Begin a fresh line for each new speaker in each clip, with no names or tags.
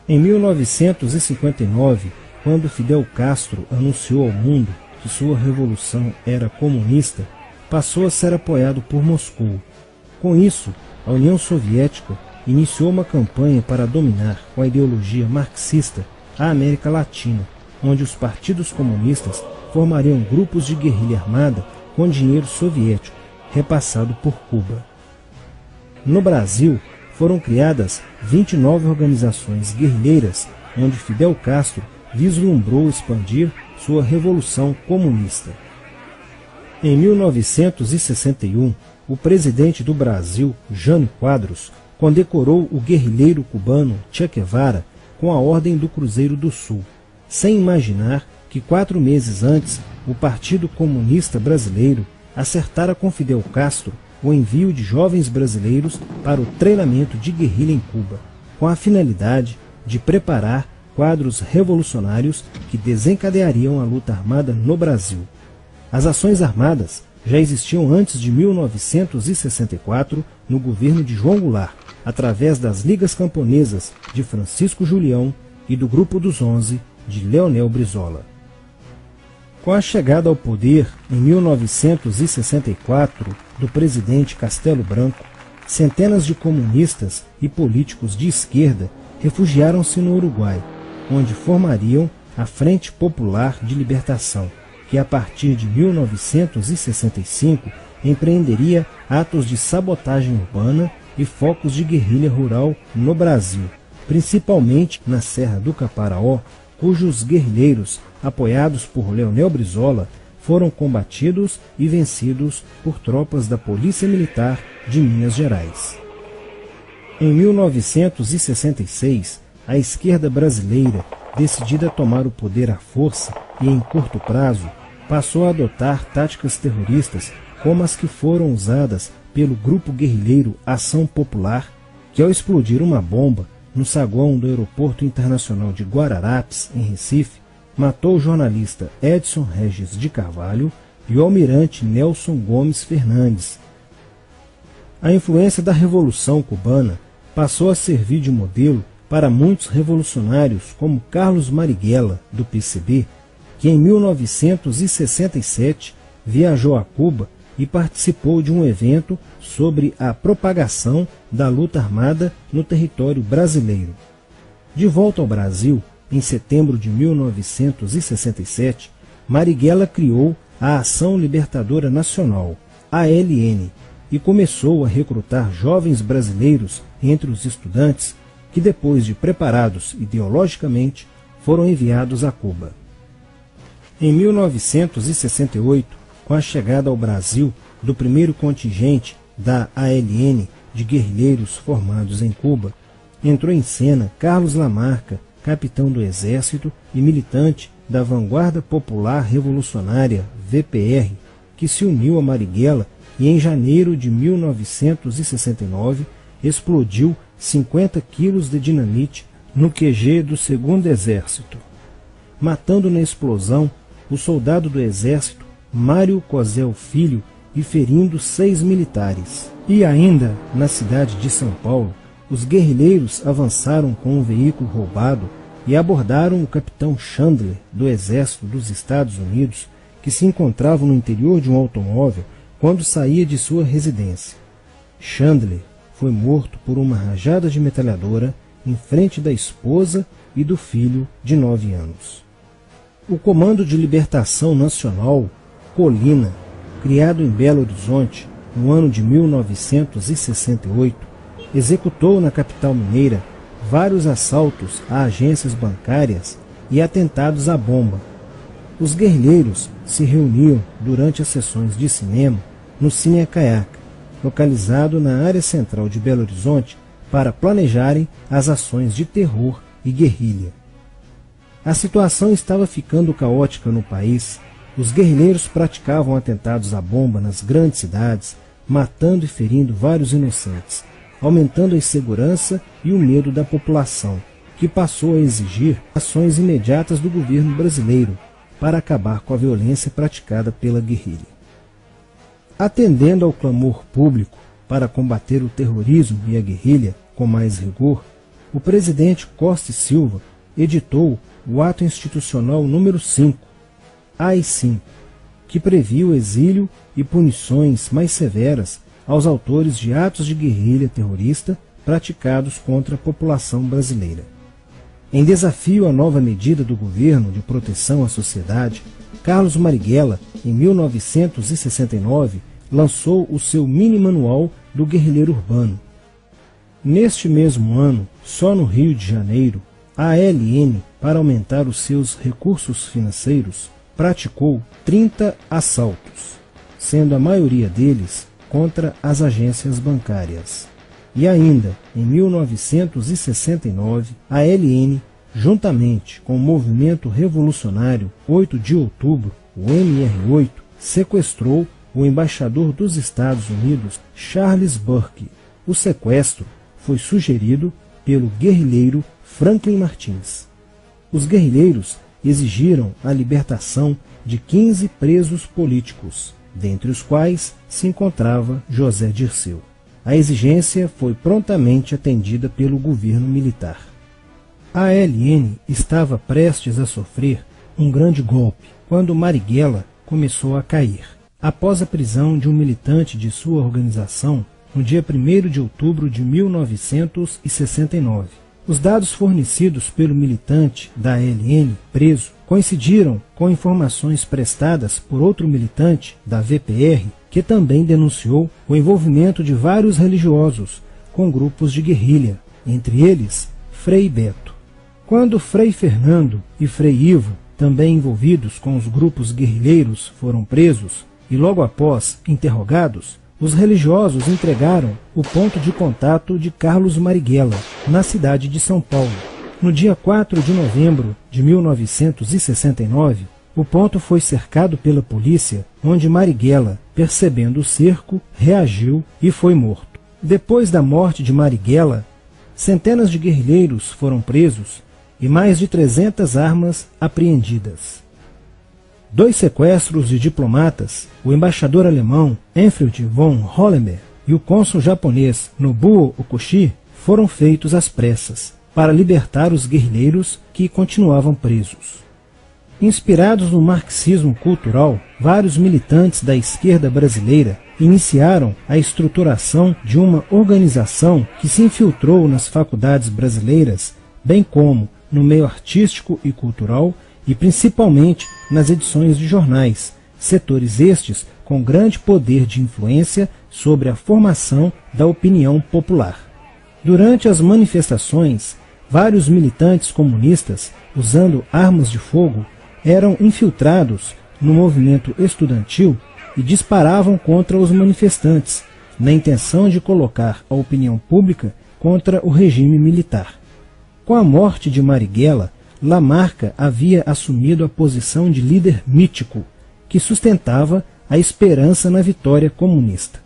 Em 1959, quando Fidel Castro anunciou ao mundo que sua revolução era comunista, passou a ser apoiado por Moscou. Com isso, a União Soviética iniciou uma campanha para dominar com a ideologia marxista a América Latina, onde os partidos comunistas formariam grupos de guerrilha armada com dinheiro soviético, repassado por Cuba. No Brasil, foram criadas 29 organizações guerrilheiras, onde Fidel Castro vislumbrou expandir sua revolução comunista. Em 1961, o presidente do Brasil, Jânio Quadros, condecorou o guerrilheiro cubano Che Guevara com a Ordem do Cruzeiro do Sul, sem imaginar que 4 meses antes o Partido Comunista Brasileiro acertara com Fidel Castro o envio de jovens brasileiros para o treinamento de guerrilha em Cuba, com a finalidade de preparar quadros revolucionários que desencadeariam a luta armada no Brasil. As ações armadas já existiam antes de 1964 no governo de João Goulart, através das Ligas Camponesas de Francisco Julião e do Grupo dos 11 de Leonel Brizola. Com a chegada ao poder, em 1964, do presidente Castelo Branco, centenas de comunistas e políticos de esquerda refugiaram-se no Uruguai, onde formariam a Frente Popular de Libertação, que a partir de 1965 empreenderia atos de sabotagem urbana e focos de guerrilha rural no Brasil, principalmente na Serra do Caparaó, cujos guerrilheiros, apoiados por Leonel Brizola, foram combatidos e vencidos por tropas da Polícia Militar de Minas Gerais. Em 1966, a esquerda brasileira, decidida a tomar o poder à força e em curto prazo, passou a adotar táticas terroristas como as que foram usadas pelo grupo guerrilheiro Ação Popular, que ao explodir uma bomba no saguão do Aeroporto Internacional de Guararapes, em Recife, matou o jornalista Edson Regis de Carvalho e o almirante Nelson Gomes Fernandes. A influência da Revolução Cubana passou a servir de modelo para muitos revolucionários como Carlos Marighella, do PCB, que em 1967 viajou a Cuba e participou de um evento sobre a propagação da luta armada no território brasileiro. De volta ao Brasil, em setembro de 1967, Marighella criou a Ação Libertadora Nacional, ALN, e começou a recrutar jovens brasileiros entre os estudantes que, depois de preparados ideologicamente, foram enviados a Cuba. Em 1968, com a chegada ao Brasil do primeiro contingente da ALN de guerrilheiros formados em Cuba, entrou em cena Carlos Lamarca, capitão do Exército e militante da Vanguarda Popular Revolucionária, VPR, que se uniu a Marighella e em janeiro de 1969 explodiu 50 quilos de dinamite no QG do 2º Exército, matando na explosão o soldado do Exército Mário Cosel Filho e ferindo 6 militares. E ainda, na cidade de São Paulo, os guerrilheiros avançaram com um veículo roubado e abordaram o capitão Chandler, do Exército dos Estados Unidos, que se encontrava no interior de um automóvel quando saía de sua residência. Chandler foi morto por uma rajada de metralhadora em frente da esposa e do filho de 9 anos. O Comando de Libertação Nacional, Colina, criado em Belo Horizonte no ano de 1968, executou na capital mineira vários assaltos a agências bancárias e atentados à bomba. Os guerrilheiros se reuniam durante as sessões de cinema no Cine Acaiaca, localizado na área central de Belo Horizonte, para planejarem as ações de terror e guerrilha. A situação estava ficando caótica no país. Os guerrilheiros praticavam atentados à bomba nas grandes cidades, matando e ferindo vários inocentes, aumentando a insegurança e o medo da população, que passou a exigir ações imediatas do governo brasileiro para acabar com a violência praticada pela guerrilha. Atendendo ao clamor público para combater o terrorismo e a guerrilha com mais rigor, o presidente Costa e Silva editou o Ato Institucional número 5, AI-5, que previa o exílio e punições mais severas aos autores de atos de guerrilha terrorista praticados contra a população brasileira. Em desafio à nova medida do governo de proteção à sociedade, Carlos Marighella, em 1969, lançou o seu mini-manual do guerrilheiro urbano. Neste mesmo ano, só no Rio de Janeiro, a ALN, para aumentar os seus recursos financeiros, praticou 30 assaltos, sendo a maioria deles contra as agências bancárias. E ainda, em 1969, a ALN, juntamente com o movimento revolucionário 8 de outubro, o MR8, sequestrou o embaixador dos Estados Unidos, Charles Burke. O sequestro foi sugerido pelo guerrilheiro Franklin Martins. Os guerrilheiros exigiram a libertação de 15 presos políticos, dentre os quais se encontrava José Dirceu. A exigência foi prontamente atendida pelo governo militar. A ALN estava prestes a sofrer um grande golpe quando Marighella começou a cair. Após a prisão de um militante de sua organização, no dia 1º de outubro de 1969. Os dados fornecidos pelo militante da ALN preso coincidiram com informações prestadas por outro militante da VPR, que também denunciou o envolvimento de vários religiosos com grupos de guerrilha, entre eles Frei Beto. Quando Frei Fernando e Frei Ivo, também envolvidos com os grupos guerrilheiros, foram presos e logo após interrogados, os religiosos entregaram o ponto de contato de Carlos Marighella, na cidade de São Paulo. No dia 4 de novembro de 1969, o ponto foi cercado pela polícia, onde Marighella, percebendo o cerco, reagiu e foi morto. Depois da morte de Marighella, centenas de guerrilheiros foram presos e mais de 300 armas apreendidas. 2 sequestros de diplomatas, o embaixador alemão Enfried von Hollenberg e o cônsul japonês Nobuo Okushi, foram feitos às pressas para libertar os guerrilheiros que continuavam presos. Inspirados no marxismo cultural, vários militantes da esquerda brasileira iniciaram a estruturação de uma organização que se infiltrou nas faculdades brasileiras, bem como no meio artístico e cultural, e principalmente nas edições de jornais, setores estes com grande poder de influência sobre a formação da opinião popular. Durante as manifestações, vários militantes comunistas, usando armas de fogo, eram infiltrados no movimento estudantil e disparavam contra os manifestantes, na intenção de colocar a opinião pública contra o regime militar. Com a morte de Marighella, Lamarca havia assumido a posição de líder mítico, que sustentava a esperança na vitória comunista.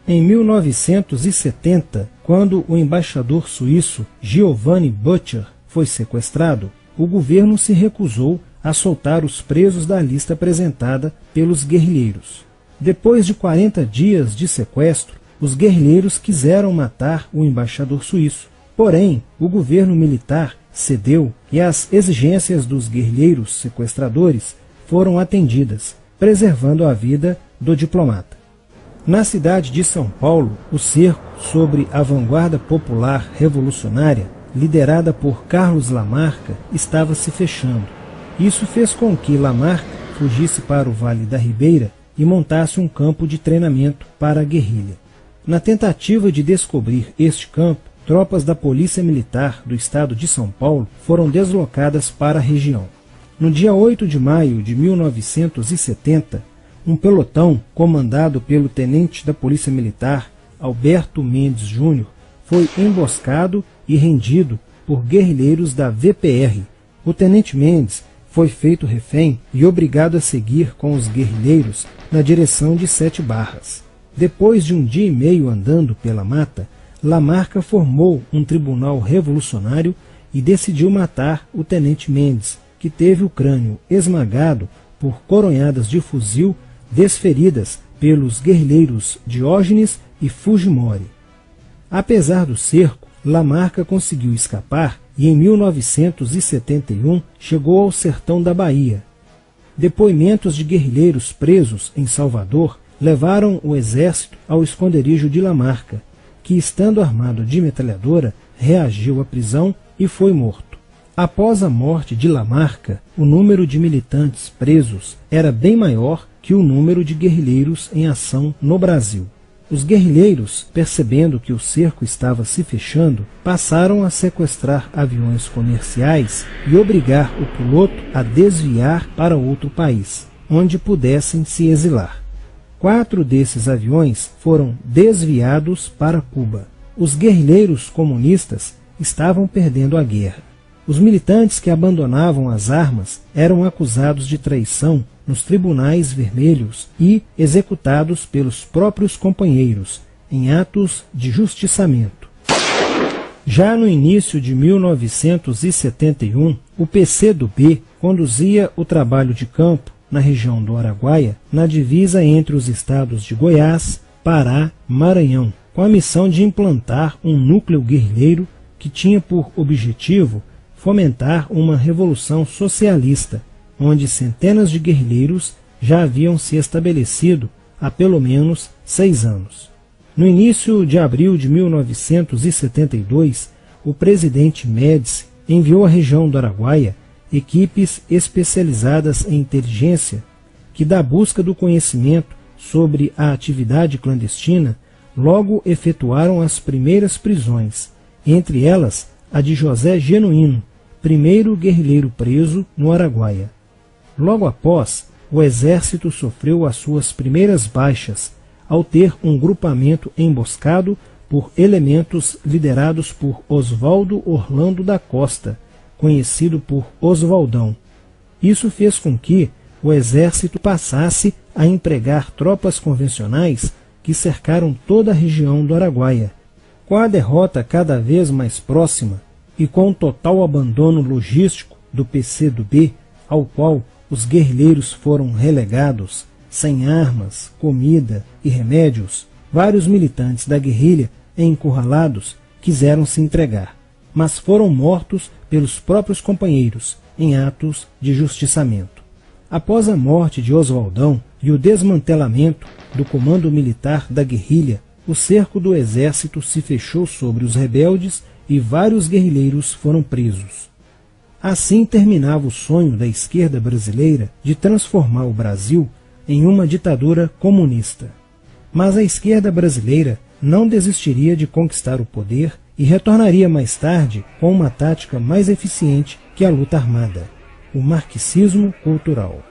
Em 1970, quando o embaixador suíço Giovanni Butcher foi sequestrado, o governo se recusou a soltar os presos da lista apresentada pelos guerrilheiros. Depois de 40 dias de sequestro, os guerrilheiros quiseram matar o embaixador suíço. Porém, o governo militar cedeu e as exigências dos guerrilheiros sequestradores foram atendidas, preservando a vida do diplomata. Na cidade de São Paulo, o cerco sobre a vanguarda popular revolucionária, liderada por Carlos Lamarca, estava se fechando. Isso fez com que Lamarca fugisse para o Vale da Ribeira e montasse um campo de treinamento para a guerrilha. Na tentativa de descobrir este campo, tropas da Polícia Militar do estado de São Paulo foram deslocadas para a região. No dia 8 de maio de 1970, um pelotão comandado pelo tenente da Polícia Militar, Alberto Mendes Júnior, foi emboscado e rendido por guerrilheiros da VPR. O tenente Mendes foi feito refém e obrigado a seguir com os guerrilheiros na direção de 7 Barras. Depois de um dia e meio andando pela mata, Lamarca formou um tribunal revolucionário e decidiu matar o tenente Mendes, que teve o crânio esmagado por coronhadas de fuzil desferidas pelos guerrilheiros Diógenes e Fujimori. Apesar do cerco, Lamarca conseguiu escapar e em 1971 chegou ao sertão da Bahia. Depoimentos de guerrilheiros presos em Salvador levaram o exército ao esconderijo de Lamarca, que, estando armado de metralhadora, reagiu à prisão e foi morto. Após a morte de Lamarca, o número de militantes presos era bem maior que o número de guerrilheiros em ação no Brasil. Os guerrilheiros, percebendo que o cerco estava se fechando, passaram a sequestrar aviões comerciais e obrigar o piloto a desviar para outro país, onde pudessem se exilar. 4 desses aviões foram desviados para Cuba. Os guerrilheiros comunistas estavam perdendo a guerra. Os militantes que abandonavam as armas eram acusados de traição nos tribunais vermelhos e executados pelos próprios companheiros, em atos de justiçamento. Já no início de 1971, o PCdoB conduzia o trabalho de campo na região do Araguaia, na divisa entre os estados de Goiás, Pará e Maranhão, com a missão de implantar um núcleo guerrilheiro que tinha por objetivo fomentar uma revolução socialista, onde centenas de guerrilheiros já haviam se estabelecido há pelo menos 6 anos. No início de abril de 1972, o presidente Médici enviou à região do Araguaia equipes especializadas em inteligência que, da busca do conhecimento sobre a atividade clandestina, logo efetuaram as primeiras prisões, entre elas a de José Genuíno, primeiro guerrilheiro preso no Araguaia. Logo após, o exército sofreu as suas primeiras baixas, ao ter um grupamento emboscado por elementos liderados por Oswaldo Orlando da Costa, conhecido por Oswaldão. Isso fez com que o exército passasse a empregar tropas convencionais que cercaram toda a região do Araguaia. Com a derrota cada vez mais próxima e com o total abandono logístico do PCdoB, ao qual os guerrilheiros foram relegados, sem armas, comida e remédios, vários militantes da guerrilha, encurralados, quiseram se entregar, mas foram mortos pelos próprios companheiros em atos de justiçamento. Após a morte de Oswaldão e o desmantelamento do comando militar da guerrilha, o cerco do exército se fechou sobre os rebeldes e vários guerrilheiros foram presos. Assim terminava o sonho da esquerda brasileira de transformar o Brasil em uma ditadura comunista. Mas a esquerda brasileira não desistiria de conquistar o poder e retornaria mais tarde com uma tática mais eficiente que a luta armada: o marxismo cultural.